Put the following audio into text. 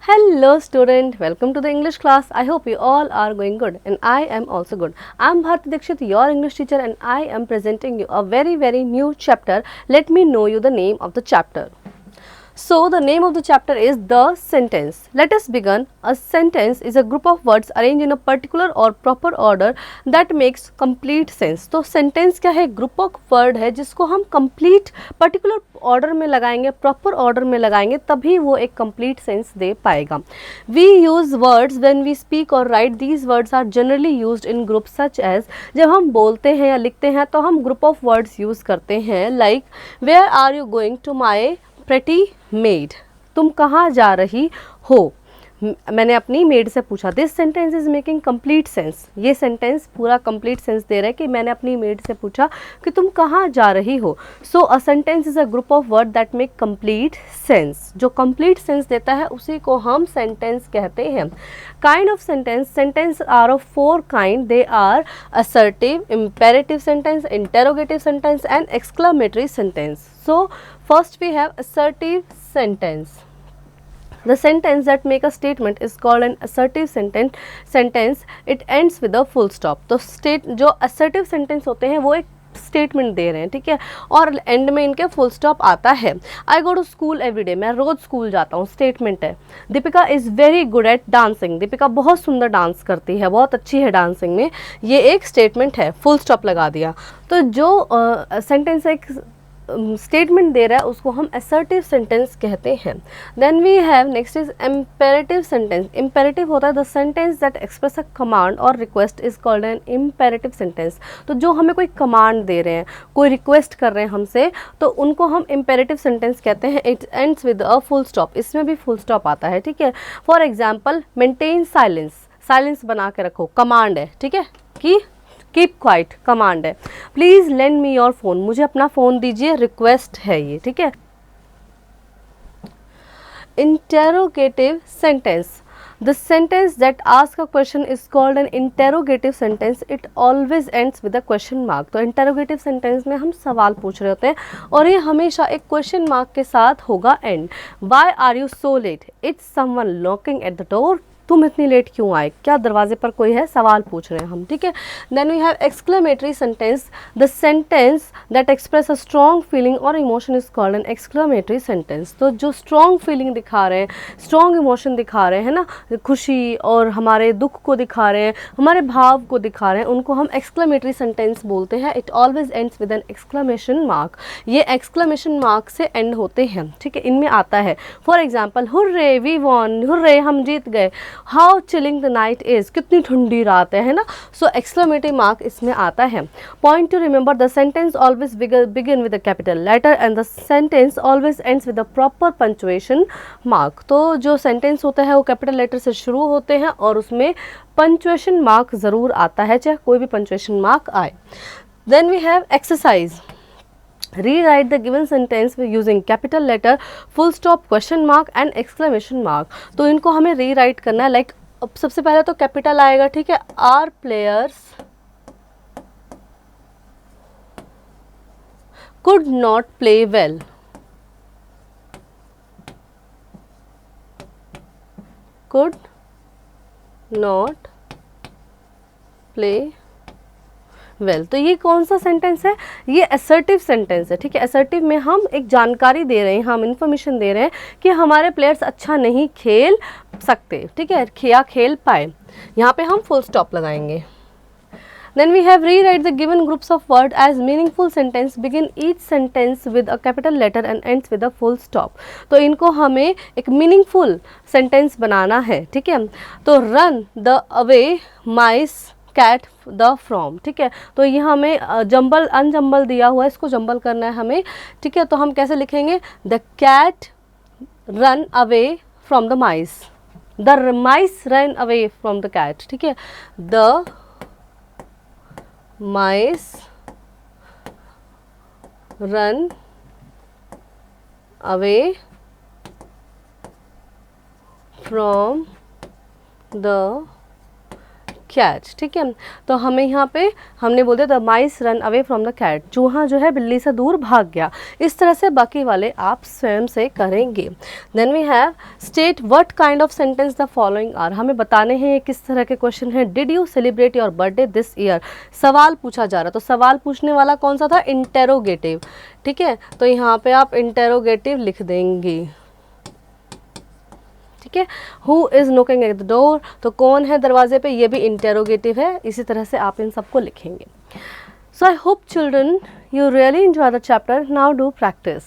Hello student, welcome to the English class. I hope you all are going good and I am also good. I am Bharti Dikshit, your English teacher, and I am presenting you a very new chapter. Let me know you the name of the chapter. So the name of the chapter is the sentence. Let us begin. A sentence is a group of words arranged in a particular or proper order that makes complete sense. तो sentence क्या है? Group of word है जिसको हम complete particular order में लगाएंगे, proper order में लगाएंगे, तभी वो एक complete sense दे पाएगा. We use words when we speak or write. These words are generally used in groups such as, जब हम बोलते हैं या लिखते हैं तो हम group of words use करते हैं like where are you going to my pretty made. तुम कहाँ जा रही हो? मैंने अपनी मेड से पूछा. This sentence is making complete sense. ये सेंटेंस पूरा कंप्लीट सेंस दे रहा है कि मैंने अपनी मेड से पूछा कि तुम कहाँ जा रही हो. So a sentence is a group of word that make complete sense. जो कंप्लीट सेंस देता है उसी को हम सेंटेंस कहते हैं. Kind of sentence are of 4 kind. They are assertive, imperative sentence, interrogative sentence and exclamatory sentence. So first we have assertive sentence. The sentence that make a statement is called an assertive sentence. It ends with a full stop. तो जो assertive sentence होते हैं वो एक statement दे रहे हैं, ठीक है, और एंड में इनके फुल स्टॉप आता है. I go to school every day. मैं रोज स्कूल जाता हूँ, स्टेटमेंट है. Deepika is very good at dancing. Deepika बहुत सुंदर डांस करती है, बहुत अच्छी है डांसिंग में. ये एक स्टेटमेंट है, फुल स्टॉप लगा दिया. तो जो सेंटेंस एक स्टेटमेंट दे रहा है उसको हम असर्टिव सेंटेंस कहते हैं. Then we have next is imperative sentence. Imperative होता है the sentence that express a command और request is called an imperative sentence. तो जो हमें कोई कमांड दे रहे हैं, कोई रिक्वेस्ट कर रहे हैं हमसे, तो उनको हम इम्पेरेटिव सेंटेंस कहते हैं. It ends with a full stop. इसमें भी फुल स्टॉप आता है, ठीक है. For example maintain silence. Silence बना के रखो, कमांड है, ठीक है, कि कीप क्वाइट कमांड है. Please lend me your phone. मुझे अपना फ़ोन दीजिए, रिक्वेस्ट है ये, ठीक है. Interrogative sentence. The sentence that ask a question is called N interrogative sentence. It always ends with a question mark. तो इंटेरोगेटिव सेंटेंस में हम सवाल पूछ रहे होते हैं और ये हमेशा एक क्वेश्चन मार्क के साथ होगा end. Why are you so late? It's someone knocking at the door. तुम इतनी लेट क्यों आए? क्या दरवाजे पर कोई है? सवाल पूछ रहे हैं हम, ठीक है. Then we have exclamatory sentence. The sentence that express a strong feeling और emotion is called an exclamatory sentence. तो जो स्ट्रॉन्ग फीलिंग दिखा रहे हैं, स्ट्रॉन्ग इमोशन दिखा रहे हैं ना, खुशी और हमारे दुख को दिखा रहे हैं, हमारे भाव को दिखा रहे हैं, उनको हम एक्सक्लेमेटरी सेंटेंस बोलते हैं. It always ends with an exclamation mark. ये एक्सक्लेमेशन मार्क से एंड होते हैं, ठीक है. इनमें आता है for example hurray we won. Hurray हम जीत गए. How chilling the night is. कितनी ठंडी रात है ना. सो एक्सक्लेमेटिव मार्क इसमें आता है. Point to remember the sentence always begin with a capital letter and the sentence always ends with a proper punctuation mark. तो जो सेंटेंस होता है वो कैपिटल लेटर से शुरू होते हैं और उसमें पंचुएशन मार्क ज़रूर आता है, चाहे कोई भी पंचुएशन मार्क आए. Then we have exercise. Rewrite the given sentence using capital letter, full stop, question mark and exclamation mark. तो इनको हमें रीराइट करना है. लाइक सबसे पहले तो कैपिटल आएगा, ठीक है. Our players could not play well. could not play well. तो ये कौन सा सेंटेंस है? ये असर्टिव सेंटेंस है, ठीक है. असर्टिव में हम एक जानकारी दे रहे हैं, हम इन्फॉर्मेशन दे रहे हैं कि हमारे प्लेयर्स अच्छा नहीं खेल सकते, ठीक है, या खेल पाए. यहाँ पे हम फुल स्टॉप लगाएंगे. Then we have rewrite the given groups of word as meaningful sentence. Begin each sentence with a capital letter and ends with a full stop. तो इनको हमें एक meaningful sentence बनाना है, ठीक है. तो run the away mice cat the from, ठीक है. तो ये हमें जंबल अनजंबल दिया हुआ है, इसको जंबल करना है हमें, ठीक है. तो हम कैसे लिखेंगे? The cat run away from the mice. The mice run away from the cat, ठीक है. The mice run away from the cat, ठीक है। तो हमें यहाँ पे हमने बोल दिया the mice run away from the cat, चूहा जो है बिल्ली से दूर भाग गया। इस तरह से बाकी वाले आप स्वयं से करेंगे। Then we have state what kind of sentence the following are, हमें बताने हैं किस तरह के क्वेश्चन हैं। Did you celebrate your birthday this year, सवाल पूछा जा रहा, तो सवाल पूछने वाला कौन सा था, इंटेरोगेटिव, ठीक है। तो यहाँ पे आप इंटेरोगेटिव लिख देंगे, ठीक है। Who is knocking at the door, तो कौन है दरवाजे पे, ये भी इंटेरोगेटिव है। इसी तरह से आप इन सबको लिखेंगे। So I hope children you really enjoy the chapter, now do practice.